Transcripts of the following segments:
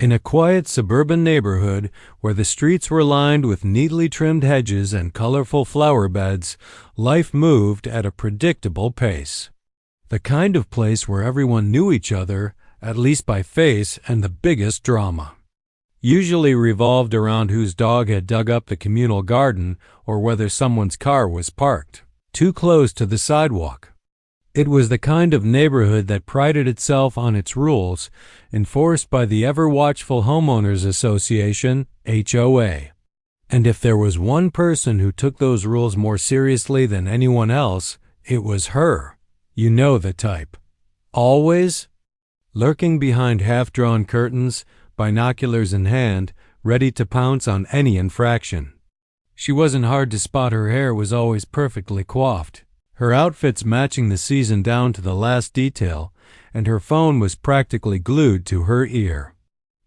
In a quiet suburban neighborhood where the streets were lined with neatly trimmed hedges and colorful flower beds, life moved at a predictable pace. The kind of place where everyone knew each other, at least by face, and the biggest drama usually revolved around whose dog had dug up the communal garden or whether someone's car was parked too close to the sidewalk. It was the kind of neighborhood that prided itself on its rules, enforced by the ever-watchful Homeowners Association, HOA. And if there was one person who took those rules more seriously than anyone else, it was her. You know the type. Always lurking behind half-drawn curtains, binoculars in hand, ready to pounce on any infraction. She wasn't hard to spot. Her hair was always perfectly coiffed, her outfits matching the season down to the last detail, and her phone was practically glued to her ear.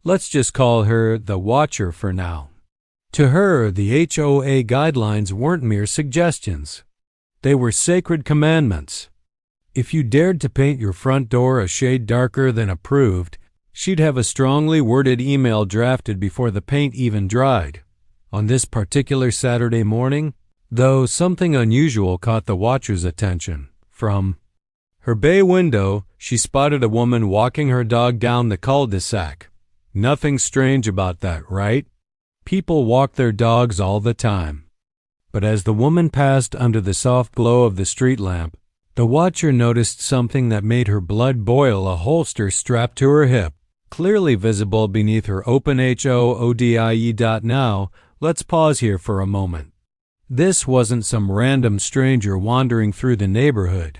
Let's just call her the Watcher for now. To her, the HOA guidelines weren't mere suggestions. They were sacred commandments. If you dared to paint your front door a shade darker than approved, she'd have a strongly worded email drafted before the paint even dried. On this particular Saturday morning, though, something unusual caught the Watcher's attention. From her bay window, she spotted a woman walking her dog down the cul-de-sac. Nothing strange about that, right? People walk their dogs all the time. But as the woman passed under the soft glow of the street lamp, the Watcher noticed something that made her blood boil. A holster strapped to her hip, clearly visible beneath her open HOODIE.now. Let's pause here for a moment. This wasn't some random stranger wandering through the neighborhood.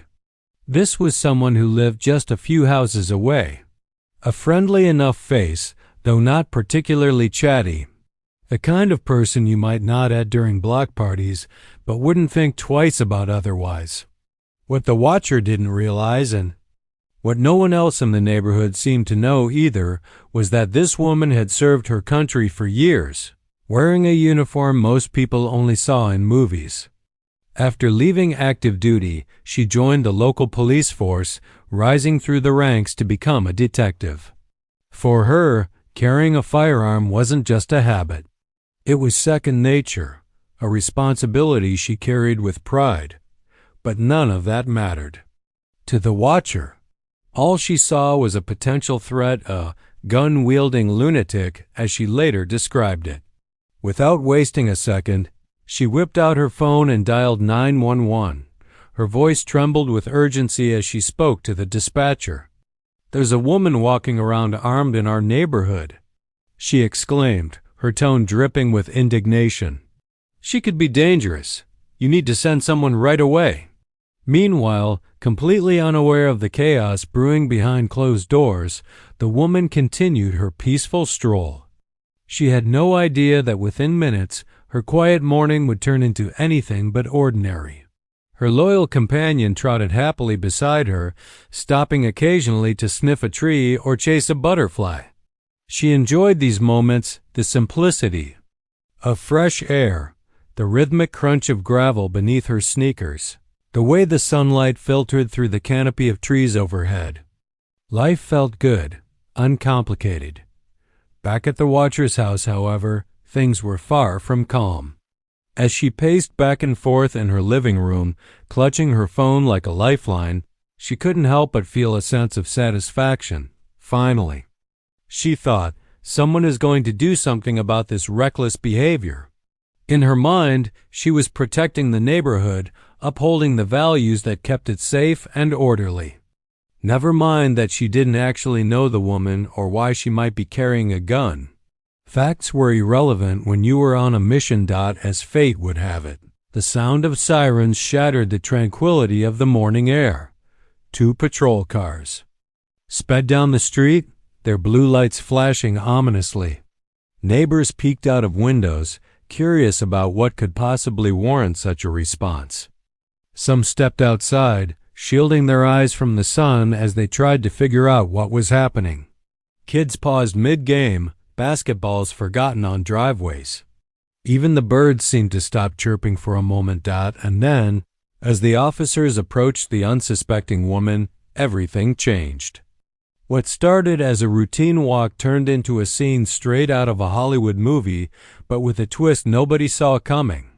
This was someone who lived just a few houses away. A friendly enough face, though not particularly chatty. The kind of person you might nod at during block parties, but wouldn't think twice about otherwise. What the Watcher didn't realize, and what no one else in the neighborhood seemed to know either, was that this woman had served her country for years, wearing a uniform most people only saw in movies. After leaving active duty, she joined the local police force, rising through the ranks to become a detective. For her, carrying a firearm wasn't just a habit. It was second nature, a responsibility she carried with pride. But none of that mattered. To the Watcher, all she saw was a potential threat, a gun-wielding lunatic, as she later described it. Without wasting a second, she whipped out her phone and dialed 911. Her voice trembled with urgency as she spoke to the dispatcher. "There's a woman walking around armed in our neighborhood," she exclaimed, her tone dripping with indignation. "She could be dangerous. You need to send someone right away." Meanwhile, completely unaware of the chaos brewing behind closed doors, the woman continued her peaceful stroll. She had no idea that within minutes, her quiet morning would turn into anything but ordinary. Her loyal companion trotted happily beside her, stopping occasionally to sniff a tree or chase a butterfly. She enjoyed these moments, the simplicity of fresh air, the rhythmic crunch of gravel beneath her sneakers, the way the sunlight filtered through the canopy of trees overhead. Life felt good, uncomplicated. Back at the Watcher's house, however, things were far from calm. As she paced back and forth in her living room, clutching her phone like a lifeline, she couldn't help but feel a sense of satisfaction. Finally, she thought, someone is going to do something about this reckless behavior. In her mind, she was protecting the neighborhood, upholding the values that kept it safe and orderly. Never mind that she didn't actually know the woman or why she might be carrying a gun. Facts were irrelevant when you were on a mission. As fate would have it, the sound of sirens shattered the tranquility of the morning air. 2 patrol cars sped down the street, their blue lights flashing ominously. Neighbors peeked out of windows, curious about what could possibly warrant such a response. Some stepped outside, shielding their eyes from the sun as they tried to figure out what was happening. Kids paused mid-game, basketballs forgotten on driveways. Even the birds seemed to stop chirping for a moment. And then, as the officers approached the unsuspecting woman, everything changed. What started as a routine walk turned into a scene straight out of a Hollywood movie, but with a twist nobody saw coming.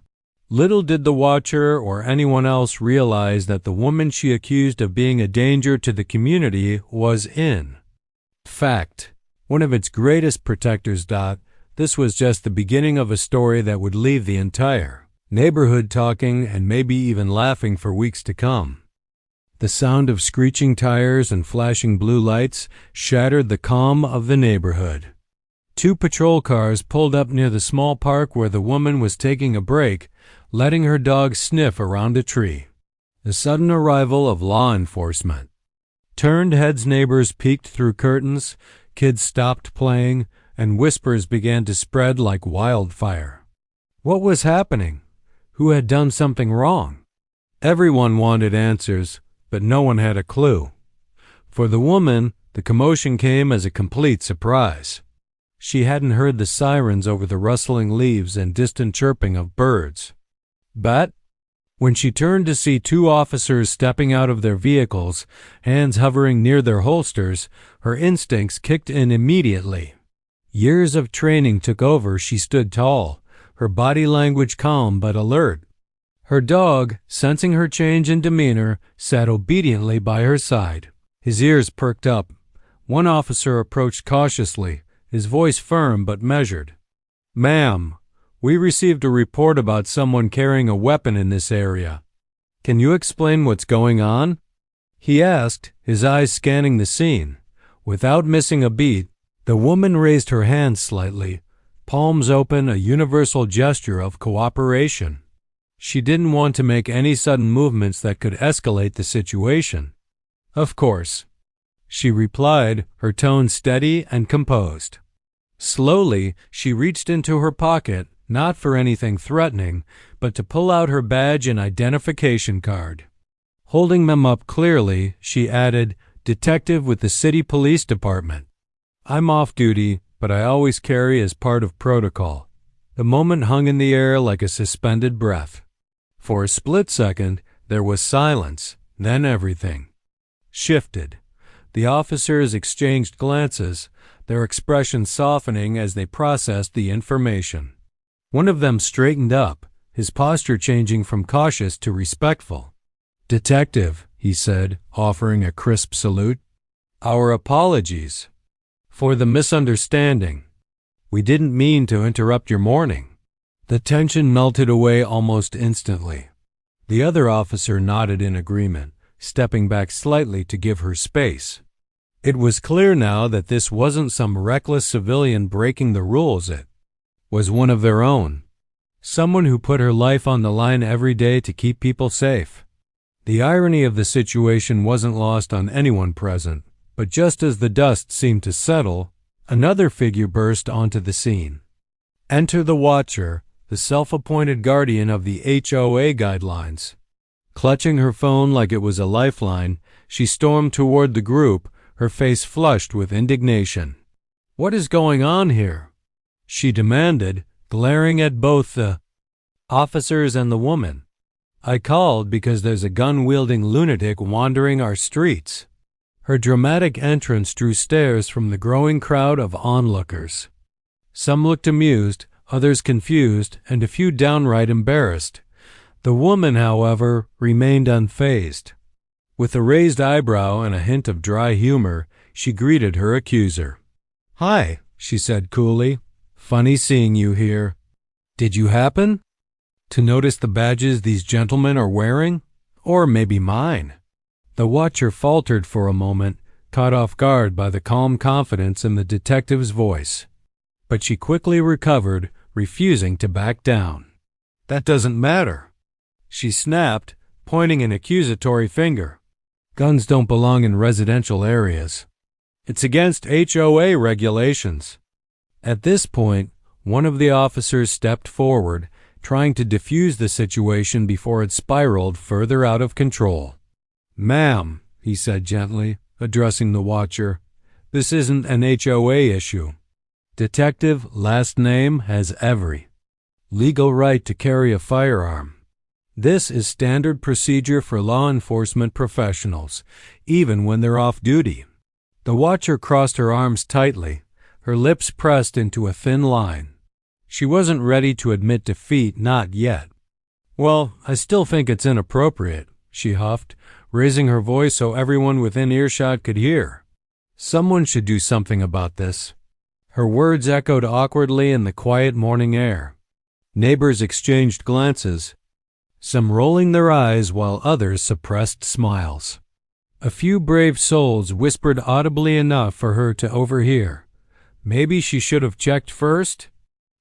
Little did the watcher or anyone else realize that the woman she accused of being a danger to the community was in fact one of its greatest protectors. This was just the beginning of a story that would leave the entire neighborhood talking and maybe even laughing for weeks to come. The sound of screeching tires and flashing blue lights shattered the calm of the neighborhood. 2 patrol cars pulled up near the small park where the woman was taking a break, letting her dog sniff around a tree. The sudden arrival of law enforcement. Turned heads, neighbors peeked through curtains, kids stopped playing, and whispers began to spread like wildfire. What was happening? Who had done something wrong? Everyone wanted answers, but no one had a clue. For the woman, the commotion came as a complete surprise. She hadn't heard the sirens over the rustling leaves and distant chirping of birds. But when she turned to see 2 officers stepping out of their vehicles, hands hovering near their holsters, her instincts kicked in immediately. Years of training took over. She stood tall, her body language calm but alert. Her dog, sensing her change in demeanor, sat obediently by her side. His ears perked up. One officer approached cautiously, his voice firm but measured. "Ma'am, we received a report about someone carrying a weapon in this area. Can you explain what's going on?" he asked, his eyes scanning the scene. Without missing a beat, the woman raised her hands slightly, palms open, a universal gesture of cooperation. She didn't want to make any sudden movements that could escalate the situation. "Of course," she replied, her tone steady and composed. Slowly, she reached into her pocket, not for anything threatening, but to pull out her badge and identification card. Holding them up clearly, she added, "Detective with the City Police Department. I'm off duty, but I always carry as part of protocol." The moment hung in the air like a suspended breath. For a split second, there was silence, then everything shifted. The officers exchanged glances, their expressions softening as they processed the information. One of them straightened up, his posture changing from cautious to respectful. "Detective," he said, offering a crisp salute. "Our apologies for the misunderstanding. We didn't mean to interrupt your morning." The tension melted away almost instantly. The other officer nodded in agreement, stepping back slightly to give her space. It was clear now that this wasn't some reckless civilian breaking the rules. It was one of their own. Someone who put her life on the line every day to keep people safe. The irony of the situation wasn't lost on anyone present, but just as the dust seemed to settle, another figure burst onto the scene. Enter the watcher, the self-appointed guardian of the HOA guidelines. Clutching her phone like it was a lifeline, she stormed toward the group, her face flushed with indignation. "What is going on here?" she demanded, glaring at both the officers and the woman. "I called because there's a gun-wielding lunatic wandering our streets." Her dramatic entrance drew stares from the growing crowd of onlookers. Some looked amused, others confused, and a few downright embarrassed. The woman, however, remained unfazed. With a raised eyebrow and a hint of dry humor, she greeted her accuser. "Hi," she said coolly. "Funny seeing you here. Did you happen to notice the badges these gentlemen are wearing? Or maybe mine?" The watcher faltered for a moment, caught off guard by the calm confidence in the detective's voice. But she quickly recovered, refusing to back down. "That doesn't matter," she snapped, pointing an accusatory finger. "Guns don't belong in residential areas. It's against HOA regulations." At this point, one of the officers stepped forward, trying to defuse the situation before it spiraled further out of control. "Ma'am," he said gently, addressing the watcher, "this isn't an HOA issue. Detective, last name, has every legal right to carry a firearm. This is standard procedure for law enforcement professionals, even when they're off duty." The watcher crossed her arms tightly, her lips pressed into a thin line. She wasn't ready to admit defeat, not yet. "Well, I still think it's inappropriate," she huffed, raising her voice so everyone within earshot could hear. "Someone should do something about this." Her words echoed awkwardly in the quiet morning air. Neighbors exchanged glances, some rolling their eyes while others suppressed smiles. A few brave souls whispered audibly enough for her to overhear. "Maybe she should have checked first?"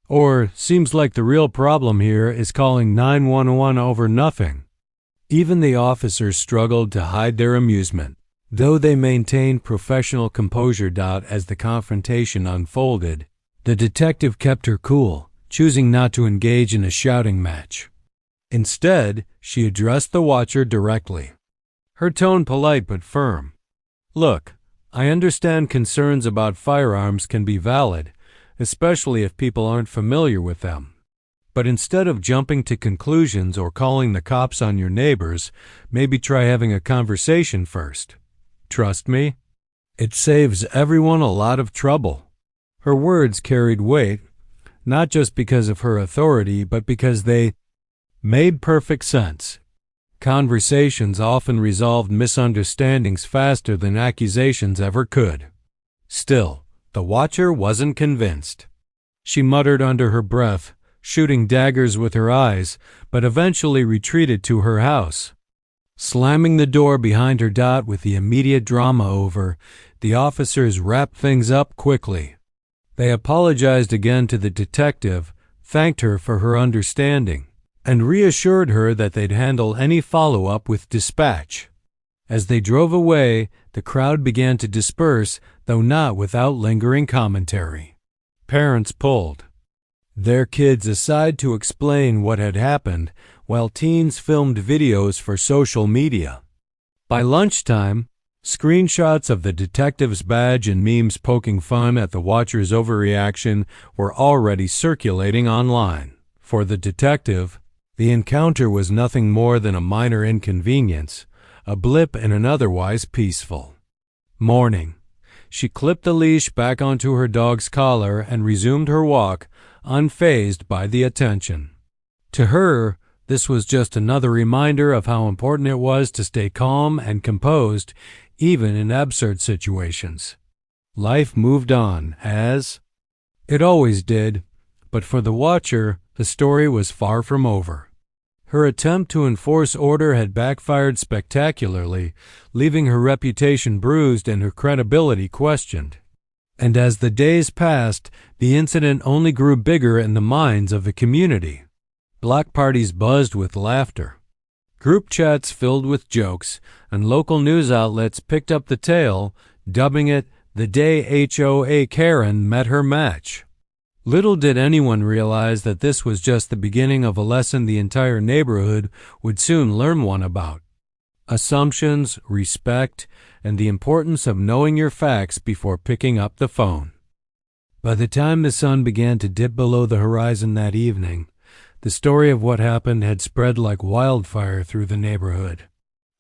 Or, "Seems like the real problem here is calling 911 over nothing." Even the officers struggled to hide their amusement, though they maintained professional composure. As the confrontation unfolded, the detective kept her cool, choosing not to engage in a shouting match. Instead, she addressed the watcher directly, her tone polite but firm. "Look, I understand concerns about firearms can be valid, especially if people aren't familiar with them. But instead of jumping to conclusions or calling the cops on your neighbors, maybe try having a conversation first. Trust me, it saves everyone a lot of trouble." Her words carried weight, not just because of her authority, but because they made perfect sense. Conversations often resolved misunderstandings faster than accusations ever could. Still, the watcher wasn't convinced. She muttered under her breath, shooting daggers with her eyes, but eventually retreated to her house. Slamming the door behind her. With the immediate drama over, the officers wrapped things up quickly. They apologized again to the detective, thanked her for her understanding, and reassured her that they'd handle any follow-up with dispatch. As they drove away, the crowd began to disperse, though not without lingering commentary. Parents pulled their kids aside to explain what had happened, while teens filmed videos for social media. By lunchtime, screenshots of the detective's badge and memes poking fun at the watcher's overreaction were already circulating online. For the detective, the encounter was nothing more than a minor inconvenience, a blip in an otherwise peaceful morning. She clipped the leash back onto her dog's collar and resumed her walk, unfazed by the attention. To her, this was just another reminder of how important it was to stay calm and composed, even in absurd situations. Life moved on, as it always did, but for the watcher, the story was far from over. Her attempt to enforce order had backfired spectacularly, leaving her reputation bruised and her credibility questioned. And as the days passed, the incident only grew bigger in the minds of the community. Block parties buzzed with laughter, group chats filled with jokes, and local news outlets picked up the tale, dubbing it "the day HOA Karen met her match." Little did anyone realize that this was just the beginning of a lesson the entire neighborhood would soon learn one about: assumptions, respect, and the importance of knowing your facts before picking up the phone. By the time the sun began to dip below the horizon that evening, the story of what happened had spread like wildfire through the neighborhood.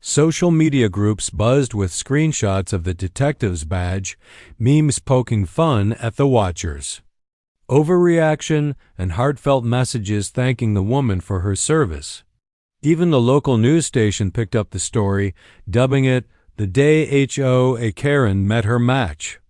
Social media groups buzzed with screenshots of the detective's badge, memes poking fun at the watchers, overreaction, and heartfelt messages thanking the woman for her service. Even the local news station picked up the story, dubbing it "the day HOA Karen met her match."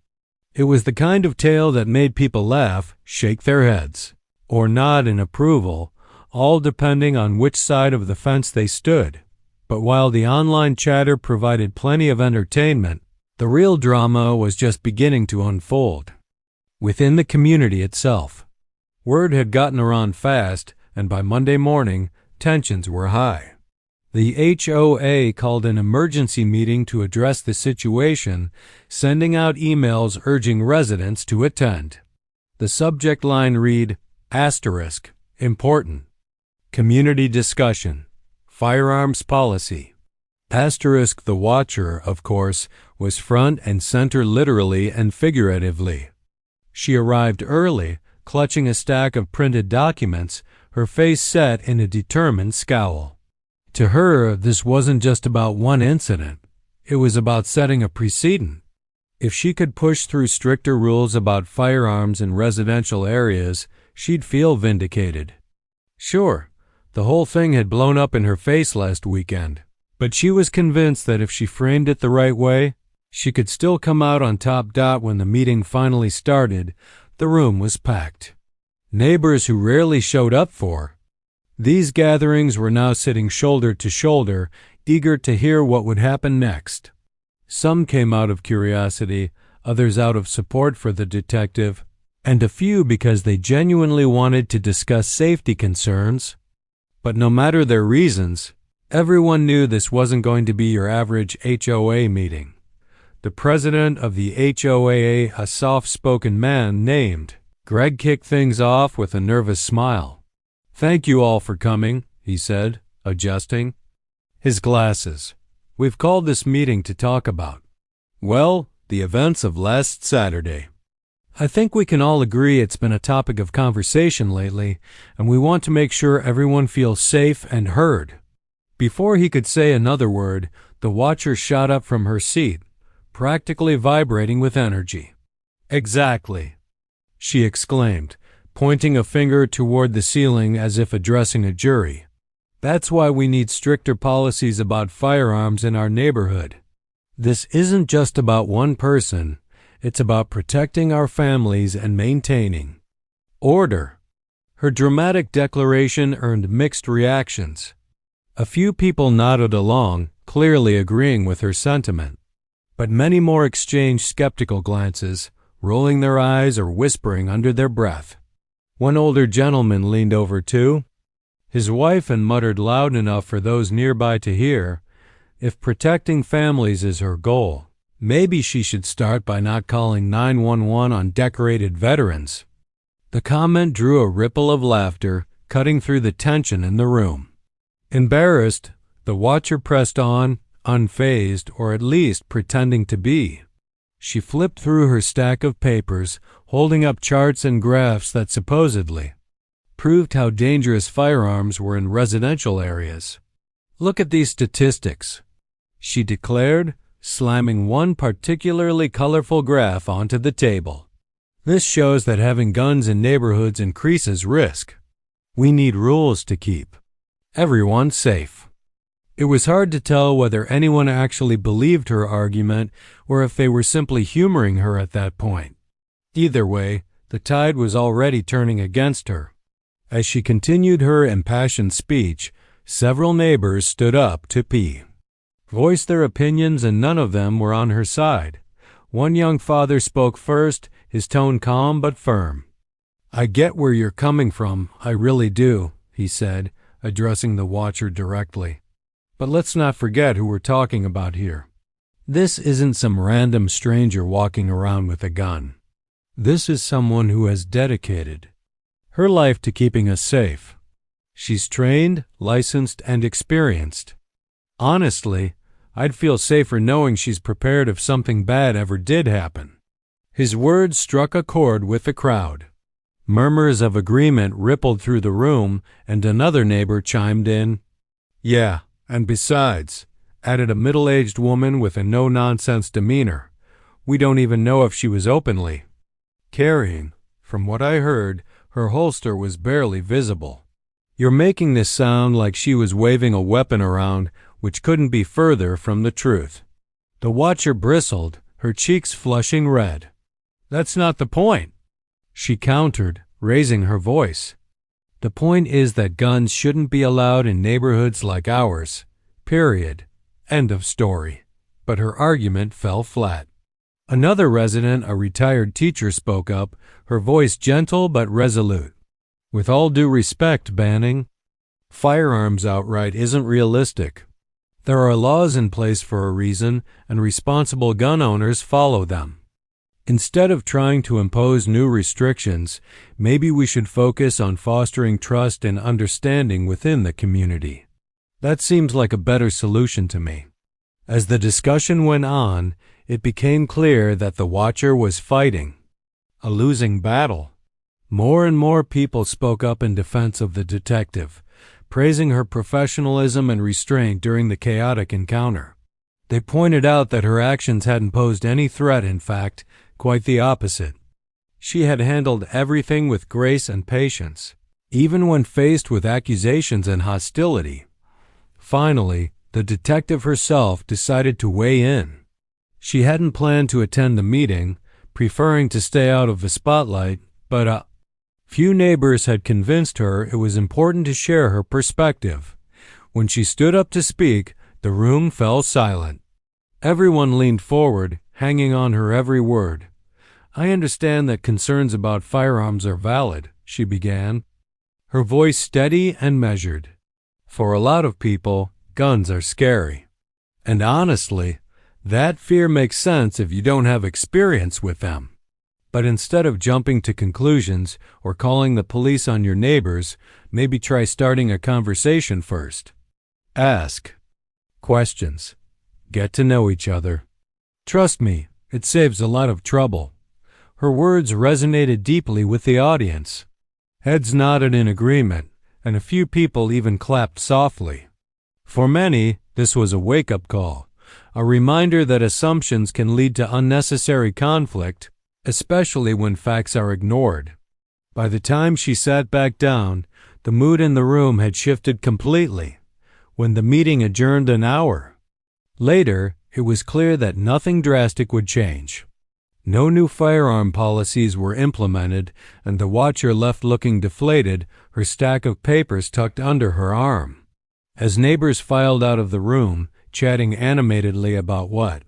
It was the kind of tale that made people laugh, shake their heads, or nod in approval, all depending on which side of the fence they stood. But while the online chatter provided plenty of entertainment, the real drama was just beginning to unfold. Within the community itself, word had gotten around fast, and by Monday morning, tensions were high. The HOA called an emergency meeting to address the situation, sending out emails urging residents to attend. The subject line read, **, important, community discussion, firearms policy. **. The watcher, of course, was front and center literally and figuratively. She arrived early, clutching a stack of printed documents, her face set in a determined scowl. To her, this wasn't just about one incident. It was about setting a precedent. If she could push through stricter rules about firearms in residential areas, she'd feel vindicated. Sure, the whole thing had blown up in her face last weekend, but she was convinced that if she framed it the right way, she could still come out on top. When the meeting finally started, the room was packed. Neighbors who rarely showed up for these gatherings were now sitting shoulder to shoulder, eager to hear what would happen next. Some came out of curiosity, others out of support for the detective, and a few because they genuinely wanted to discuss safety concerns. But no matter their reasons, everyone knew this wasn't going to be your average HOA meeting. The president of the HOA, a soft-spoken man named Greg, kicked things off with a nervous smile. "Thank you all for coming," he said, adjusting his glasses. "We've called this meeting to talk about, well, the events of last Saturday. I think we can all agree it's been a topic of conversation lately, and we want to make sure everyone feels safe and heard." Before he could say another word, the watcher shot up from her seat, practically vibrating with energy. "Exactly," she exclaimed, pointing a finger toward the ceiling as if addressing a jury. "That's why we need stricter policies about firearms in our neighborhood. This isn't just about one person. It's about protecting our families and maintaining order." Her dramatic declaration earned mixed reactions. A few people nodded along, clearly agreeing with her sentiment, but many more exchanged skeptical glances, rolling their eyes or whispering under their breath. One older gentleman leaned over to his wife and muttered loud enough for those nearby to hear, "If protecting families is her goal, maybe she should start by not calling 911 on decorated veterans." The comment drew a ripple of laughter, cutting through the tension in the room. Embarrassed, the watcher pressed on, unfazed, or at least pretending to be. She flipped through her stack of papers, holding up charts and graphs that supposedly proved how dangerous firearms were in residential areas. "Look at these statistics," she declared, slamming one particularly colorful graph onto the table. "This shows that having guns in neighborhoods increases risk. We need rules to keep everyone safe." It was hard to tell whether anyone actually believed her argument or if they were simply humoring her at that point. Either way, the tide was already turning against her. As she continued her impassioned speech, several neighbors stood up to voice their opinions, and none of them were on her side. One young father spoke first, his tone calm but firm. "I get where you're coming from, I really do," he said, addressing the watcher directly. "But let's not forget who we're talking about here. This isn't some random stranger walking around with a gun. This is someone who has dedicated her life to keeping us safe. She's trained, licensed, and experienced. Honestly, I'd feel safer knowing she's prepared if something bad ever did happen." His words struck a chord with the crowd. Murmurs of agreement rippled through the room, and another neighbor chimed in. "Yeah, and besides," added a middle-aged woman with a no-nonsense demeanor, "we don't even know if she was openly carrying. From what I heard, her holster was barely visible." "You're making this sound like she was waving a weapon around, which couldn't be further from the truth." The watcher bristled, her cheeks flushing red. "That's not the point," she countered, raising her voice. "The point is that guns shouldn't be allowed in neighborhoods like ours. Period. End of story." But her argument fell flat. Another resident, a retired teacher, spoke up, her voice gentle but resolute. "With all due respect, banning firearms outright isn't realistic. There are laws in place for a reason, and responsible gun owners follow them. Instead of trying to impose new restrictions, maybe we should focus on fostering trust and understanding within the community. That seems like a better solution to me." As the discussion went on, it became clear that the watcher was fighting a losing battle. More and more people spoke up in defense of the detective, praising her professionalism and restraint during the chaotic encounter. They pointed out that her actions hadn't posed any threat, in fact, quite the opposite. She had handled everything with grace and patience, even when faced with accusations and hostility. Finally, the detective herself decided to weigh in. She hadn't planned to attend the meeting, preferring to stay out of the spotlight, but few neighbors had convinced her it was important to share her perspective. When she stood up to speak, the room fell silent. Everyone leaned forward, hanging on her every word. "I understand that concerns about firearms are valid," she began, her voice steady and measured. "For a lot of people, guns are scary. And honestly, that fear makes sense if you don't have experience with them. But instead of jumping to conclusions or calling the police on your neighbors, maybe try starting a conversation first. Ask questions. Get to know each other. Trust me, it saves a lot of trouble." Her words resonated deeply with the audience. Heads nodded in agreement, and a few people even clapped softly. For many, this was a wake-up call, a reminder that assumptions can lead to unnecessary conflict, especially when facts are ignored. By the time she sat back down, the mood in the room had shifted completely. When the meeting adjourned an hour later, it was clear that nothing drastic would change. No new firearm policies were implemented, and the watcher left looking deflated, her stack of papers tucked under her arm. As neighbors filed out of the room, chatting animatedly about what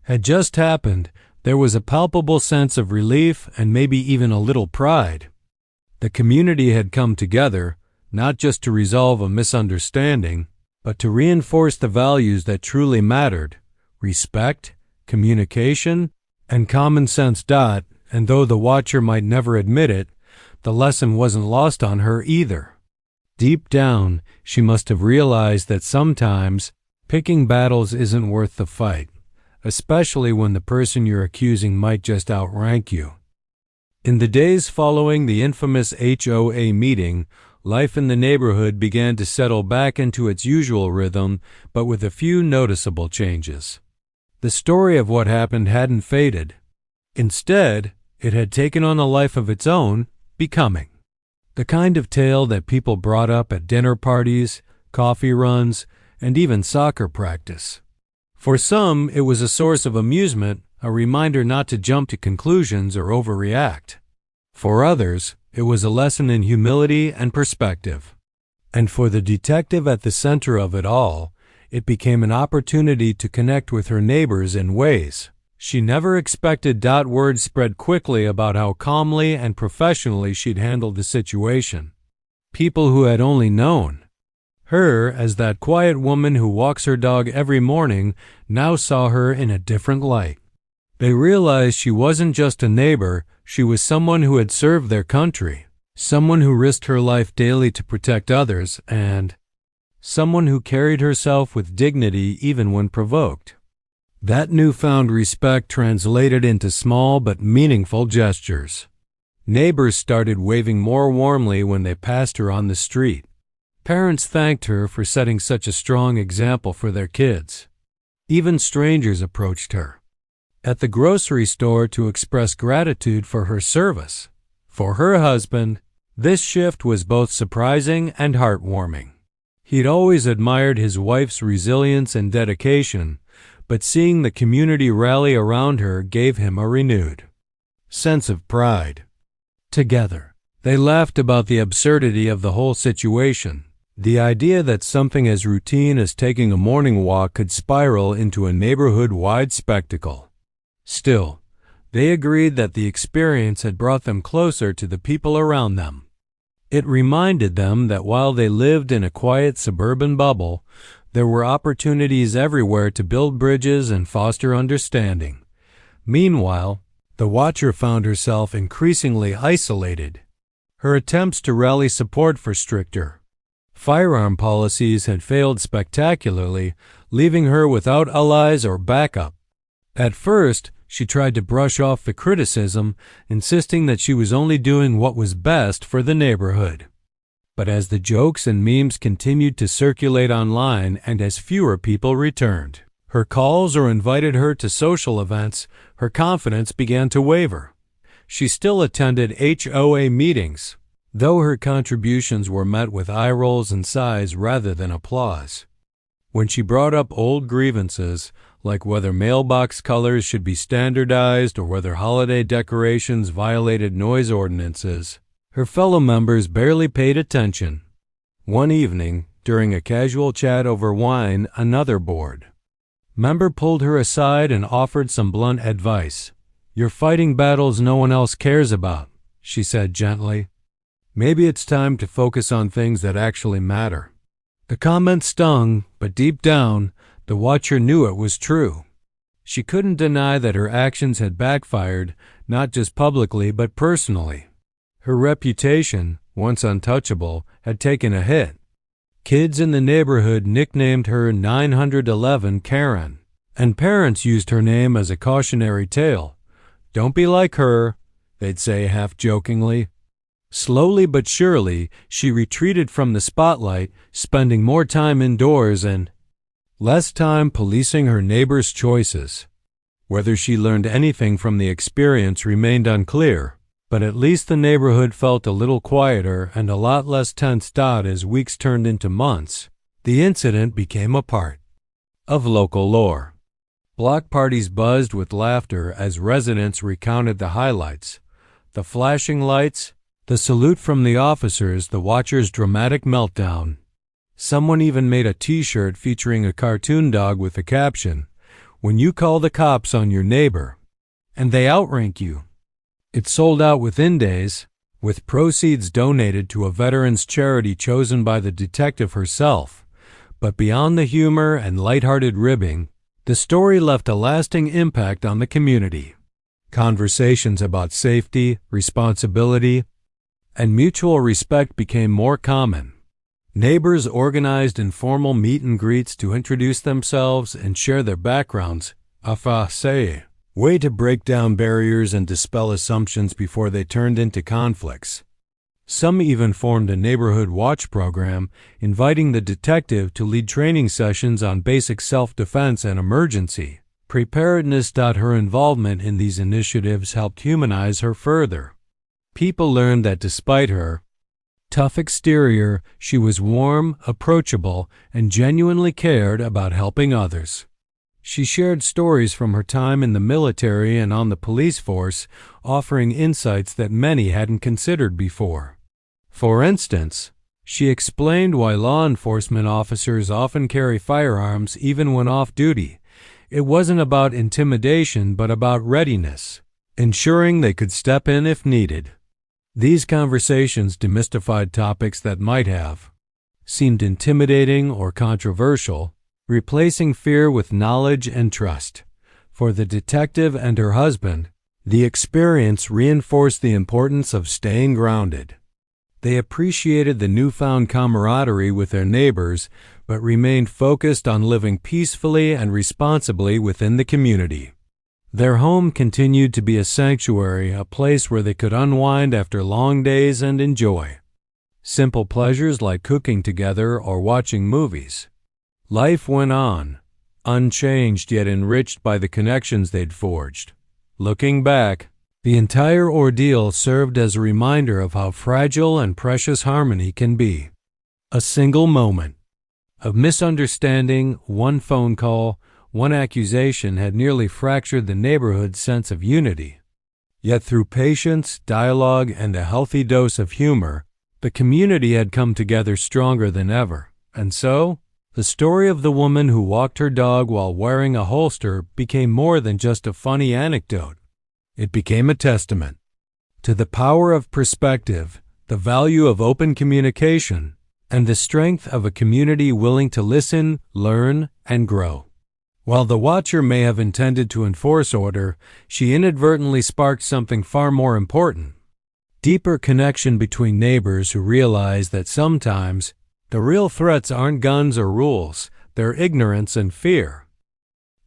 had just happened, there was a palpable sense of relief and maybe even a little pride. The community had come together, not just to resolve a misunderstanding, but to reinforce the values that truly mattered: respect, communication, and common sense. And though the watcher might never admit it, the lesson wasn't lost on her either. Deep down, she must have realized that sometimes picking battles isn't worth the fight, especially when the person you're accusing might just outrank you. In the days following the infamous HOA meeting, life in the neighborhood began to settle back into its usual rhythm, but with a few noticeable changes. The story of what happened hadn't faded. Instead, it had taken on a life of its own, becoming the kind of tale that people brought up at dinner parties, coffee runs, and even soccer practice. For some, it was a source of amusement, a reminder not to jump to conclusions or overreact. For others, it was a lesson in humility and perspective. And for the detective at the center of it all, it became an opportunity to connect with her neighbors in ways she never expected. Word spread quickly about how calmly and professionally she'd handled the situation. People who had only known her as that quiet woman who walks her dog every morning now saw her in a different light. They realized she wasn't just a neighbor, she was someone who had served their country, someone who risked her life daily to protect others, and someone who carried herself with dignity even when provoked. That newfound respect translated into small but meaningful gestures. Neighbors started waving more warmly when they passed her on the street. Parents thanked her for setting such a strong example for their kids. Even strangers approached her at the grocery store to express gratitude for her service. For her husband, this shift was both surprising and heartwarming. He'd always admired his wife's resilience and dedication, but seeing the community rally around her gave him a renewed sense of pride. Together, they laughed about the absurdity of the whole situation. The idea that something as routine as taking a morning walk could spiral into a neighborhood-wide spectacle. Still, they agreed that the experience had brought them closer to the people around them. It reminded them that while they lived in a quiet suburban bubble, there were opportunities everywhere to build bridges and foster understanding. Meanwhile, the watcher found herself increasingly isolated. Her attempts to rally support for stricter firearm policies had failed spectacularly, leaving her without allies or backup. At first, she tried to brush off the criticism, insisting that she was only doing what was best for the neighborhood. But as the jokes and memes continued to circulate online and as fewer people returned, her calls or invited her to social events, her confidence began to waver. She still attended HOA meetings, though her contributions were met with eye rolls and sighs rather than applause. When she brought up old grievances, like whether mailbox colors should be standardized or whether holiday decorations violated noise ordinances, her fellow members barely paid attention. One evening, during a casual chat over wine, another board member pulled her aside and offered some blunt advice. "You're fighting battles no one else cares about," she said gently. "Maybe it's time to focus on things that actually matter." The comment stung, but deep down, the watcher knew it was true. She couldn't deny that her actions had backfired, not just publicly but personally. Her reputation, once untouchable, had taken a hit. Kids in the neighborhood nicknamed her 911 Karen, and parents used her name as a cautionary tale. "Don't be like her," they'd say half-jokingly. Slowly but surely, she retreated from the spotlight, spending more time indoors and less time policing her neighbors' choices. Whether she learned anything from the experience remained unclear, but at least the neighborhood felt a little quieter and a lot less tensed out as weeks turned into months. The incident became a part of local lore. Block parties buzzed with laughter as residents recounted the highlights: the flashing lights, the salute from the officers, the watcher's dramatic meltdown. Someone even made a T-shirt featuring a cartoon dog with the caption, "When you call the cops on your neighbor, and they outrank you." It sold out within days, with proceeds donated to a veterans charity chosen by the detective herself. But beyond the humor and lighthearted ribbing, the story left a lasting impact on the community. Conversations about safety, responsibility, and mutual respect became more common. Neighbors organized informal meet and greets to introduce themselves and share their backgrounds, a way to break down barriers and dispel assumptions before they turned into conflicts. Some even formed a neighborhood watch program, inviting the detective to lead training sessions on basic self-defense and emergency preparedness. Her involvement in these initiatives helped humanize her further. People learned that despite her tough exterior, she was warm, approachable, and genuinely cared about helping others. She shared stories from her time in the military and on the police force, offering insights that many hadn't considered before. For instance, she explained why law enforcement officers often carry firearms even when off duty. It wasn't about intimidation but about readiness, ensuring they could step in if needed. These conversations demystified topics that might have seemed intimidating or controversial, replacing fear with knowledge and trust. For the detective and her husband, the experience reinforced the importance of staying grounded. They appreciated the newfound camaraderie with their neighbors, but remained focused on living peacefully and responsibly within the community. Their home continued to be a sanctuary, a place where they could unwind after long days and enjoy simple pleasures like cooking together or watching movies. Life went on, unchanged yet enriched by the connections they'd forged. Looking back, the entire ordeal served as a reminder of how fragile and precious harmony can be. A single moment of misunderstanding, one phone call, one accusation had nearly fractured the neighborhood's sense of unity. Yet through patience, dialogue, and a healthy dose of humor, the community had come together stronger than ever. And so, the story of the woman who walked her dog while wearing a holster became more than just a funny anecdote. It became a testament to the power of perspective, the value of open communication, and the strength of a community willing to listen, learn, and grow. While the watcher may have intended to enforce order, she inadvertently sparked something far more important: deeper connection between neighbors who realize that sometimes the real threats aren't guns or rules, they're ignorance and fear.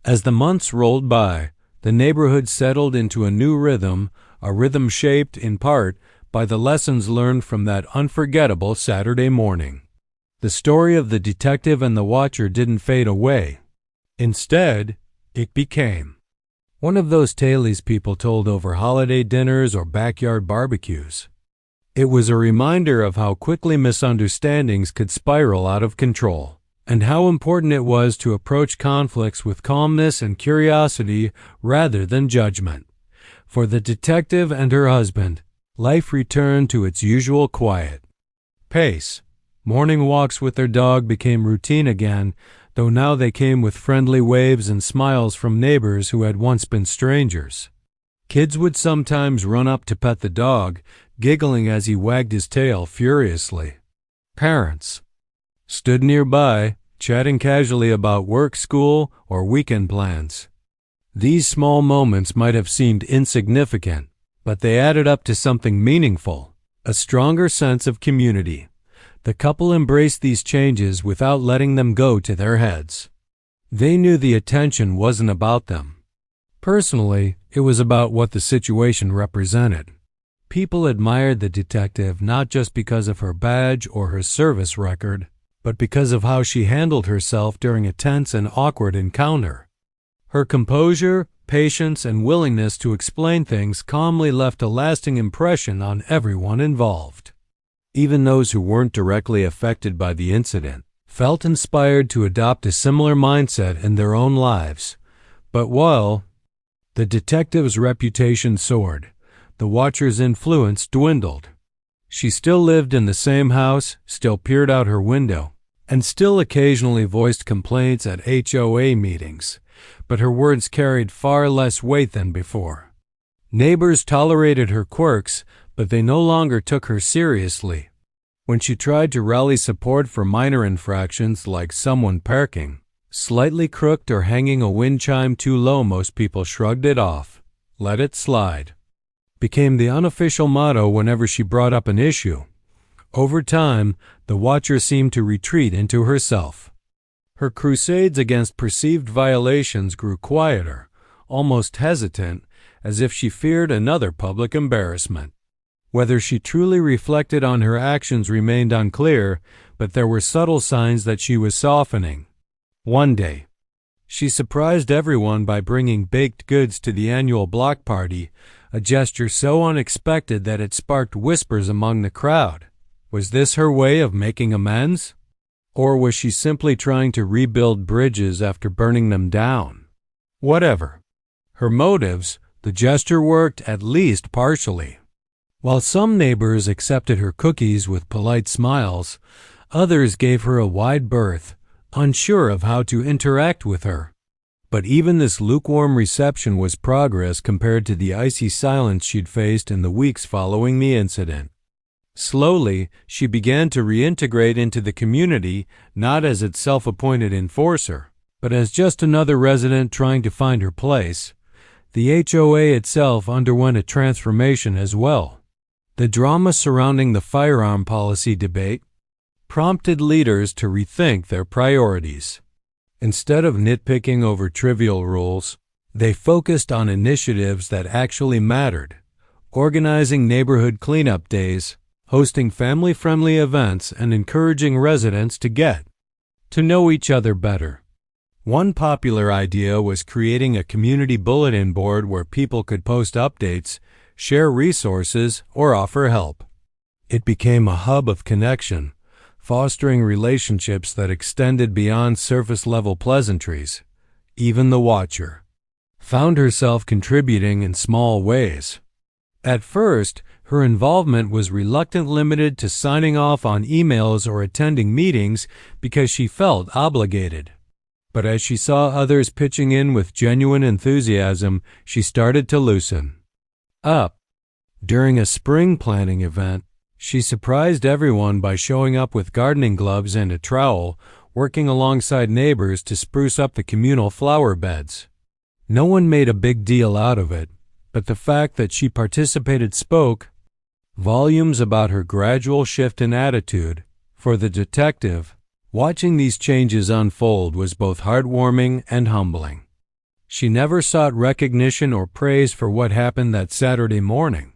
As the months rolled by, the neighborhood settled into a new rhythm, a rhythm shaped, in part, by the lessons learned from that unforgettable Saturday morning. The story of the detective and the watcher didn't fade away. Instead, it became one of those tales people told over holiday dinners or backyard barbecues. It was a reminder of how quickly misunderstandings could spiral out of control, and how important it was to approach conflicts with calmness and curiosity rather than judgment. For the detective and her husband, life returned to its usual quiet pace. Morning walks with their dog became routine again, though now they came with friendly waves and smiles from neighbors who had once been strangers. Kids would sometimes run up to pet the dog, giggling as he wagged his tail furiously. Parents stood nearby, chatting casually about work, school, or weekend plans. These small moments might have seemed insignificant, but they added up to something meaningful, a stronger sense of community. The couple embraced these changes without letting them go to their heads. They knew the attention wasn't about them. Personally, it was about what the situation represented. People admired the detective not just because of her badge or her service record, but because of how she handled herself during a tense and awkward encounter. Her composure, patience, and willingness to explain things calmly left a lasting impression on everyone involved. Even those who weren't directly affected by the incident felt inspired to adopt a similar mindset in their own lives. But while the detective's reputation soared, the watcher's influence dwindled. She still lived in the same house, still peered out her window, and still occasionally voiced complaints at HOA meetings, but her words carried far less weight than before. Neighbors tolerated her quirks, but they no longer took her seriously. When she tried to rally support for minor infractions like someone parking slightly crooked or hanging a wind chime too low, most people shrugged it off. Let it slide became the unofficial motto whenever she brought up an issue. Over time, the watcher seemed to retreat into herself. Her crusades against perceived violations grew quieter, almost hesitant, as if she feared another public embarrassment. Whether she truly reflected on her actions remained unclear, but there were subtle signs that she was softening. One day, she surprised everyone by bringing baked goods to the annual block party, a gesture so unexpected that it sparked whispers among the crowd. Was this her way of making amends? Or was she simply trying to rebuild bridges after burning them down? Whatever her motives, the gesture worked at least partially. While some neighbors accepted her cookies with polite smiles, others gave her a wide berth, unsure of how to interact with her. But even this lukewarm reception was progress compared to the icy silence she'd faced in the weeks following the incident. Slowly, she began to reintegrate into the community, not as its self-appointed enforcer, but as just another resident trying to find her place. The HOA itself underwent a transformation as well. The drama surrounding the firearm policy debate prompted leaders to rethink their priorities. Instead of nitpicking over trivial rules, they focused on initiatives that actually mattered, organizing neighborhood cleanup days, hosting family-friendly events, and encouraging residents to get to know each other better. One popular idea was creating a community bulletin board where people could post updates, share resources, or offer help. It became a hub of connection, fostering relationships that extended beyond surface-level pleasantries. Even the watcher found herself contributing in small ways. At first, her involvement was reluctantly limited to signing off on emails or attending meetings because she felt obligated. But as she saw others pitching in with genuine enthusiasm, she started to loosen up. During a spring planting event, she surprised everyone by showing up with gardening gloves and a trowel, working alongside neighbors to spruce up the communal flower beds. No one made a big deal out of it, but the fact that she participated spoke volumes about her gradual shift in attitude. For the detective, watching these changes unfold was both heartwarming and humbling. She never sought recognition or praise for what happened that Saturday morning.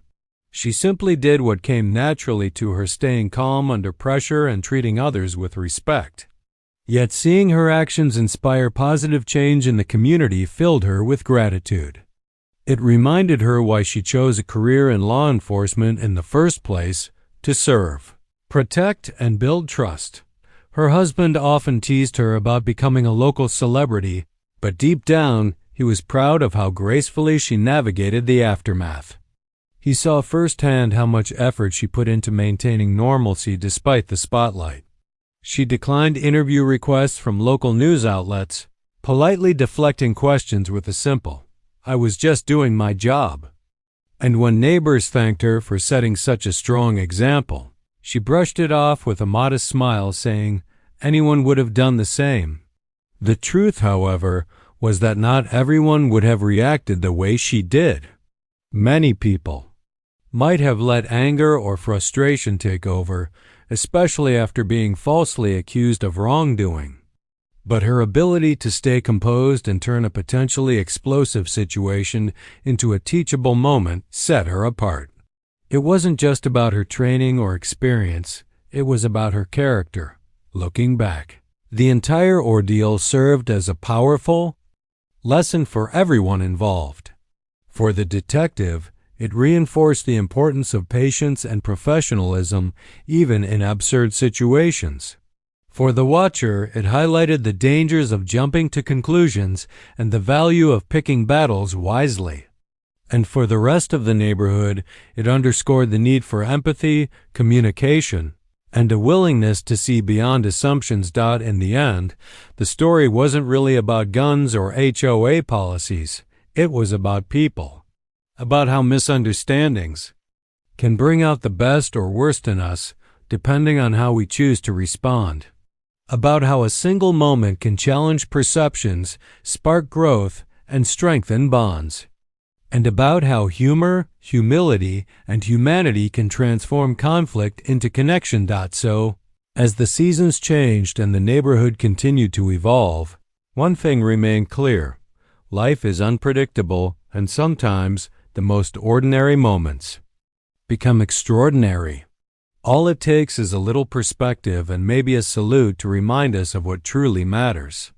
She simply did what came naturally to her, staying calm under pressure and treating others with respect. Yet seeing her actions inspire positive change in the community filled her with gratitude. It reminded her why she chose a career in law enforcement in the first place: to serve, protect, and build trust. Her husband often teased her about becoming a local celebrity, but deep down, he was proud of how gracefully she navigated the aftermath. He saw firsthand how much effort she put into maintaining normalcy despite the spotlight. She declined interview requests from local news outlets, politely deflecting questions with a simple, "I was just doing my job." And when neighbors thanked her for setting such a strong example, she brushed it off with a modest smile, saying, "Anyone would have done the same." The truth, however, was that not everyone would have reacted the way she did. Many people might have let anger or frustration take over, especially after being falsely accused of wrongdoing. But her ability to stay composed and turn a potentially explosive situation into a teachable moment set her apart. It wasn't just about her training or experience, it was about her character. Looking back, the entire ordeal served as a powerful lesson for everyone involved. For the detective, it reinforced the importance of patience and professionalism even in absurd situations. For the watcher, it highlighted the dangers of jumping to conclusions and the value of picking battles wisely. And for the rest of the neighborhood, it underscored the need for empathy, communication, and a willingness to see beyond assumptions. In the end, the story wasn't really about guns or HOA policies. It was about people, about how misunderstandings can bring out the best or worst in us, depending on how we choose to respond, about how a single moment can challenge perceptions, spark growth, and strengthen bonds, and about how humor, humility, and humanity can transform conflict into connection. So, as the seasons changed and the neighborhood continued to evolve, one thing remained clear: life is unpredictable, and sometimes the most ordinary moments become extraordinary. All it takes is a little perspective and maybe a salute to remind us of what truly matters.